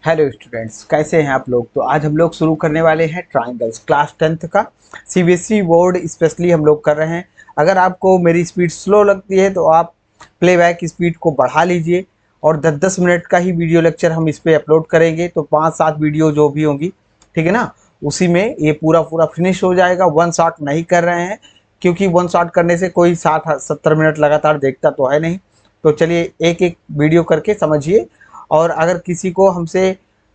Hello students, कैसे हैं आप लोग। तो आज हम लोग शुरू करने वाले हैं ट्राइंगल्स क्लास 10th का सीबीएसई बोर्ड स्पेशली हम लोग कर रहे हैं। अगर आपको मेरी स्पीड स्लो लगती है तो आप प्लेबैक स्पीड को बढ़ा लीजिए और 10-10 मिनट का ही वीडियो लेक्चर हम इस पर अपलोड करेंगे। तो 5-7 वीडियो जो भी होंगी, ठीक है ना, उसी में ये पूरा पूरा फिनिश हो जाएगा। वन शॉट नहीं कर रहे हैं क्योंकि वन शॉट करने से कोई 60-70 मिनट लगातार देखता तो है नहीं। तो चलिए एक एक वीडियो करके समझिए। और अगर किसी को हमसे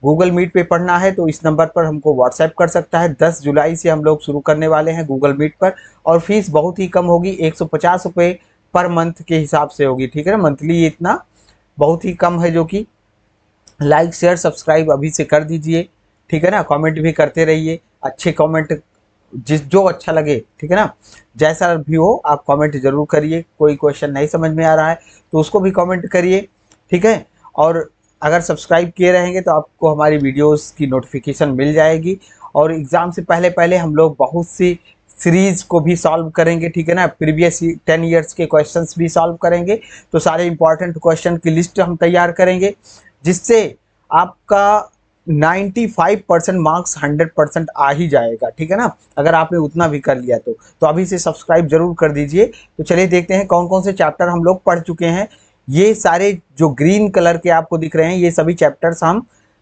गूगल मीट पे पढ़ना है तो इस नंबर पर हमको व्हाट्सएप कर सकता है। 10 जुलाई से हम लोग शुरू करने वाले हैं गूगल मीट पर, और फीस बहुत ही कम होगी, 150 रुपये पर मंथ के हिसाब से होगी, ठीक है ना। मंथली इतना बहुत ही कम है, जो कि लाइक शेयर सब्सक्राइब अभी से कर दीजिए, ठीक है ना। कमेंट भी करते रहिए, अच्छे कमेंट जिस जो अच्छा लगे, ठीक है ना। जैसा भी हो आप कमेंट जरूर करिए। कोई क्वेश्चन नहीं समझ में आ रहा है तो उसको भी कमेंट करिए, ठीक है। और अगर सब्सक्राइब किए रहेंगे तो आपको हमारी वीडियोस की नोटिफिकेशन मिल जाएगी। और एग्ज़ाम से पहले पहले हम लोग बहुत सी सीरीज को भी सॉल्व करेंगे, ठीक है ना। प्रीवियस 10 ईयर्स के क्वेश्चंस भी सॉल्व करेंगे। तो सारे इंपॉर्टेंट क्वेश्चन की लिस्ट हम तैयार करेंगे, जिससे आपका 95% मार्क्स 100% आ ही जाएगा, ठीक है ना। अगर आपने उतना भी कर लिया तो अभी से सब्सक्राइब जरूर कर दीजिए। तो चलिए देखते हैं कौन कौन से चैप्टर हम लोग पढ़ चुके हैं। ये सारे जो ग्रीन कलर के आपको दिख रहे हैं, ये सभी चैप्टर्स हम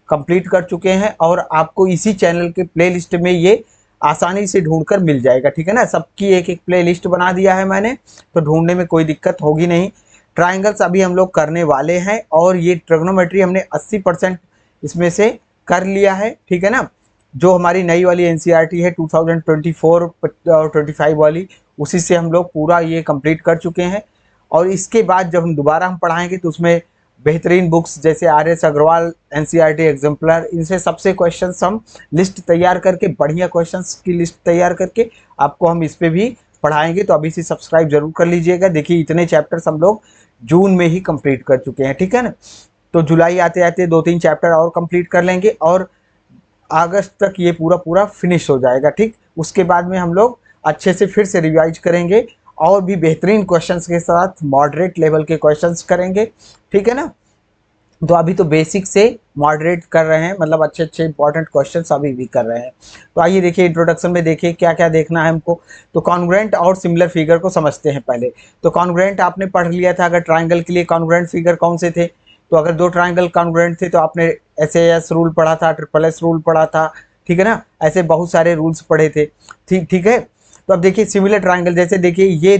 कंप्लीट कर चुके हैं और आपको इसी चैनल के प्लेलिस्ट में ये आसानी से ढूंढकर मिल जाएगा, ठीक है ना। सबकी एक एक प्लेलिस्ट बना दिया है मैंने, तो ढूंढने में कोई दिक्कत होगी नहीं। ट्राइंगल्स अभी हम लोग करने वाले हैं और ये ट्रिग्नोमेट्री हमने 80% इसमें से कर लिया है, ठीक है ना। जो हमारी नई वाली एनसीईआरटी है 2024 और 25 वाली, उसी से हम लोग पूरा ये कंप्लीट कर चुके हैं। और इसके बाद जब हम दोबारा पढ़ाएंगे तो उसमें बेहतरीन बुक्स जैसे आर.एस. अग्रवाल एनसीईआरटी एग्जाम्पलर, इनसे सबसे क्वेश्चंस हम लिस्ट तैयार करके, बढ़िया क्वेश्चंस की लिस्ट तैयार करके आपको हम इस पे भी पढ़ाएंगे। तो अभी से सब्सक्राइब जरूर कर लीजिएगा। देखिए इतने चैप्टर्स हम लोग जून में ही कंप्लीट कर चुके हैं, ठीक है ना। तो जुलाई आते आते 2-3 चैप्टर और कंप्लीट कर लेंगे और अगस्त तक ये पूरा पूरा फिनिश हो जाएगा, ठीक। उसके बाद में हम लोग अच्छे से फिर से रिवाइज करेंगे और भी बेहतरीन क्वेश्चंस के साथ मॉडरेट लेवल के क्वेश्चंस करेंगे, ठीक है ना। तो अभी तो बेसिक से मॉडरेट कर रहे हैं, मतलब अच्छे अच्छे इंपॉर्टेंट क्वेश्चंस अभी भी कर रहे हैं। तो आइए देखिए इंट्रोडक्शन में देखिए क्या क्या देखना है हमको। तो कॉन्ग्रुएंट और सिमिलर फिगर को समझते हैं पहले। तो कॉन्ग्रुएंट आपने पढ़ लिया था। अगर ट्राइंगल के लिए कॉन्ग्रुएंट फिगर कौन से थे, तो अगर दो ट्राइंगल कॉन्ग्रुएंट थे तो आपने SAS रूल पढ़ा था, SSS रूल पढ़ा था, ठीक है ना। ऐसे बहुत सारे रूल्स पढ़े थे, ठीक ठीक है। तो अब देखिए सिमिलर ट्राइंगल, जैसे देखिए ये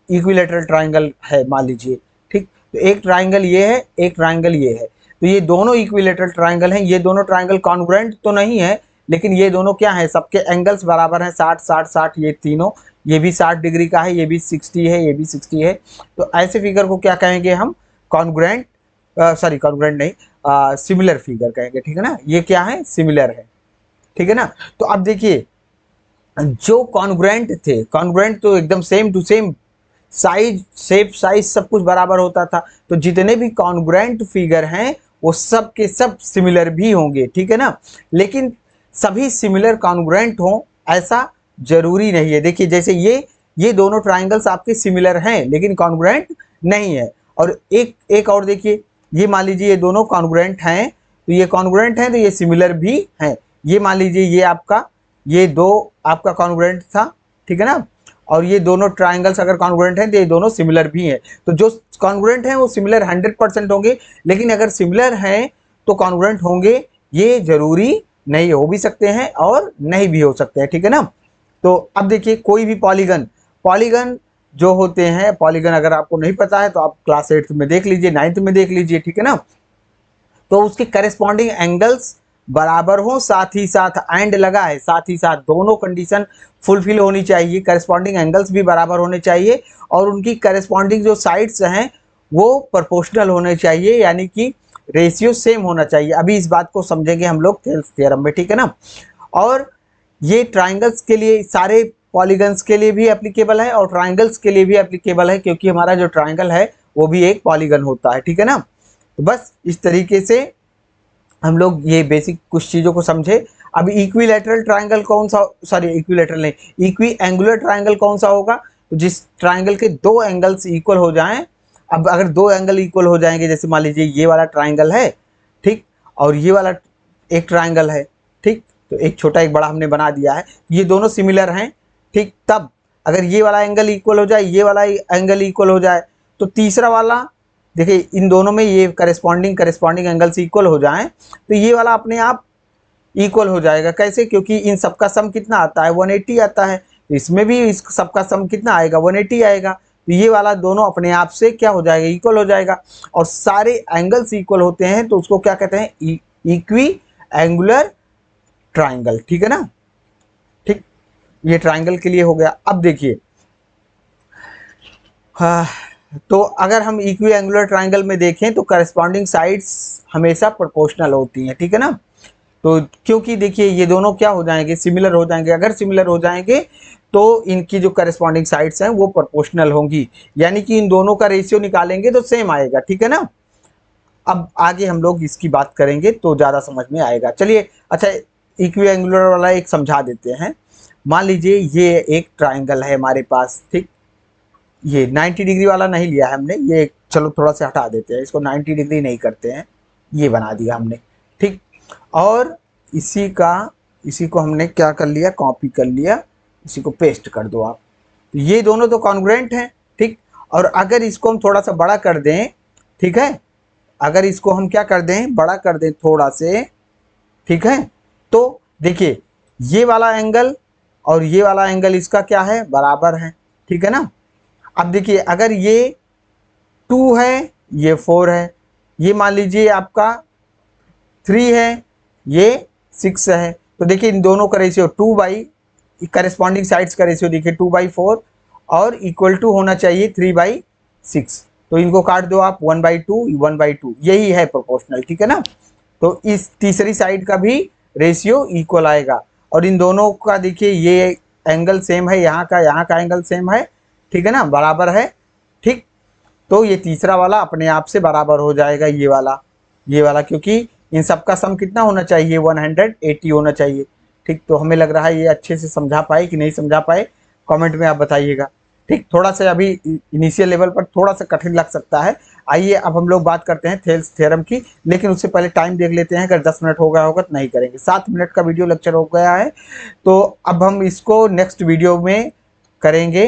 इक्विलेटरल ट्राइंगल है मान लीजिए, ठीक। तो एक ट्राइंगल ये है, एक ट्राइंगल ये है। तो ये दोनों इक्विलेटरल ट्राइंगल हैं। ये दोनों ट्राइंगल कॉन्ग्रुएंट तो नहीं है, लेकिन ये दोनों क्या है, सबके एंगल्स बराबर हैं, 60-60-60। ये तीनों, ये भी 60 डिग्री का है, ये भी 60 है, ये भी 60 है। तो ऐसे फिगर को क्या कहेंगे हम, कॉन्ग्रुएंट, सॉरी कॉन्ग्रुएंट नहीं, सिमिलर फिगर कहेंगे, ठीक है ना। ये क्या है, सिमिलर है, ठीक है ना। तो अब देखिए जो कॉन्ग्रुएंट थे, कॉन्ग्रुएंट तो एकदम same to same, size, shape, size सब कुछ बराबर होता था। तो जितने भी कॉन्ग्रुएंट फिगर हैं वो सब के सब सिमिलर भी होंगे, ठीक है ना। लेकिन सभी सिमिलर कॉन्ग्रुएंट हों ऐसा जरूरी नहीं है। देखिए जैसे ये दोनों ट्राइंगल्स आपके सिमिलर हैं लेकिन कॉन्ग्रुएंट नहीं है। और एक एक और देखिए, ये मान लीजिए ये दोनों कॉन्ग्रुएंट हैं, तो ये कॉन्ग्रुएंट हैं तो ये सिमिलर भी हैं। ये मान लीजिए ये आपका, ये दो आपका कॉन्ग्रुएंट था, ठीक है ना। और ये दोनों ट्राइंगल्स अगर कॉन्ग्रुएंट हैं तो ये दोनों सिमिलर भी हैं। तो जो कॉन्ग्रुएंट हैं वो सिमिलर 100% होंगे, लेकिन अगर सिमिलर हैं तो कॉन्ग्रुएंट होंगे ये जरूरी नहीं, हो भी सकते हैं और नहीं भी हो सकते हैं, ठीक है ना। तो अब देखिए कोई भी पॉलीगन, पॉलीगन जो होते हैं, पॉलीगन अगर आपको नहीं पता है तो आप क्लास 8th में देख लीजिए, 9th में देख लीजिए, ठीक है ना। तो उसके करेस्पॉन्डिंग एंगल्स बराबर हो, साथ ही साथ एंड लगा है, साथ ही साथ दोनों कंडीशन फुलफिल होनी चाहिए। करेस्पॉन्डिंग एंगल्स भी बराबर होने चाहिए और उनकी करेस्पॉन्डिंग जो साइड्स हैं वो प्रोपोर्शनल होने चाहिए, यानी कि रेशियो सेम होना चाहिए। अभी इस बात को समझेंगे हम लोग थेल्स थ्योरम में, ठीक है ना। और ये ट्राइंगल्स के लिए, सारे पॉलीगन्स के लिए भी एप्लीकेबल है और ट्राइंगल्स के लिए भी एप्लीकेबल है, क्योंकि हमारा जो ट्राइंगल है वो भी एक पॉलीगन होता है, ठीक है ना। तो बस इस तरीके से हम लोग ये बेसिक कुछ चीज़ों को समझे। अब इक्विलैटरल ट्राइंगल कौन सा, सॉरी इक्विलैटरल नहीं, इक्वी एंगुलर ट्राइंगल कौन सा होगा, तो जिस ट्राइंगल के दो एंगल्स इक्वल हो जाएं। अब अगर दो एंगल इक्वल हो जाएंगे, जैसे मान लीजिए ये वाला ट्राइंगल है, ठीक, और ये वाला एक ट्राइंगल है, ठीक। तो एक छोटा एक बड़ा हमने बना दिया है, ये दोनों सिमिलर हैं, ठीक। तब अगर ये वाला एंगल इक्वल हो जाए, ये वाला एंगल इक्वल हो जाए, तो तीसरा वाला देखिए इन दोनों में ये करस्पॉन्डिंग एंगल से इक्वल हो जाए, तो ये वाला अपने आप इक्वल हो जाएगा। कैसे? क्योंकि इन सबका सम कितना आता है, 180 आता है। तो इसमें भी इस सबका सम कितना आएगा, 180 आएगा। तो ये वाला दोनों अपने आप से क्या हो जाएगा, इक्वल हो जाएगा। और सारे एंगल्स इक्वल होते हैं तो उसको क्या कहते हैं, इक्वी एंगुलर ट्राइंगल, ठीक है ना। ठीक, ये ट्राइंगल के लिए हो गया। अब देखिए, हाँ, तो अगर हम इक्वी एंगुलर ट्राइंगल में देखें तो करस्पॉन्डिंग साइड्स हमेशा प्रोपोर्शनल होती हैं, ठीक है ना। तो क्योंकि देखिए ये दोनों क्या हो जाएंगे, सिमिलर हो जाएंगे। अगर सिमिलर हो जाएंगे तो इनकी जो करस्पॉन्डिंग साइड्स हैं वो प्रोपोर्शनल होंगी, यानी कि इन दोनों का रेशियो निकालेंगे तो सेम आएगा, ठीक है ना। अब आगे हम लोग इसकी बात करेंगे तो ज़्यादा समझ में आएगा। चलिए, अच्छा, इक्वी एंगुलर वाला एक समझा देते हैं। मान लीजिए ये एक ट्राइंगल है हमारे पास, ठीक। ये 90 डिग्री वाला नहीं लिया है हमने, ये चलो थोड़ा सा हटा देते हैं इसको, 90 डिग्री नहीं करते हैं, ये बना दिया हमने, ठीक। और इसी को हमने क्या कर लिया, कॉपी कर लिया, इसी को पेस्ट कर दो आप। तो ये दोनों तो कॉन्ग्रुएंट हैं, ठीक। और अगर इसको हम थोड़ा सा बड़ा कर दें, ठीक है, अगर इसको हम क्या कर दें, बड़ा कर दें थोड़ा से, ठीक है, तो देखिए ये वाला एंगल और ये वाला एंगल इसका क्या है, बराबर है, ठीक है ना। अब देखिए अगर ये 2 है, ये 4 है, ये मान लीजिए आपका 3 है, ये 6 है, तो देखिए इन दोनों का रेशियो 2 बाई, करस्पॉन्डिंग साइड्स का रेशियो देखिए 2/4 और इक्वल टू होना चाहिए 3/6। तो इनको काट दो आप, 1/2 1/2, यही है प्रोपोर्शनल, ठीक है ना। तो इस तीसरी साइड का भी रेशियो इक्वल आएगा। और इन दोनों का देखिए ये एंगल सेम है, यहाँ का एंगल सेम है, ठीक है ना, बराबर है, ठीक। तो ये तीसरा वाला अपने आप से बराबर हो जाएगा ये वाला, क्योंकि इन सब का सम कितना होना चाहिए, 180 होना चाहिए, ठीक। तो हमें लग रहा है ये अच्छे से समझा पाए कि नहीं समझा पाए, कमेंट में आप बताइएगा, ठीक। थोड़ा सा अभी इनिशियल लेवल पर थोड़ा सा कठिन लग सकता है। आइए अब हम लोग बात करते हैं थेल्स थ्योरम की, लेकिन उससे पहले टाइम देख लेते हैं। अगर 10 मिनट हो गया होगा तो नहीं करेंगे, 7 मिनट का वीडियो लेक्चर हो गया है, तो अब हम इसको नेक्स्ट वीडियो में करेंगे,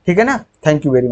ठीक है ना। Thank you very much.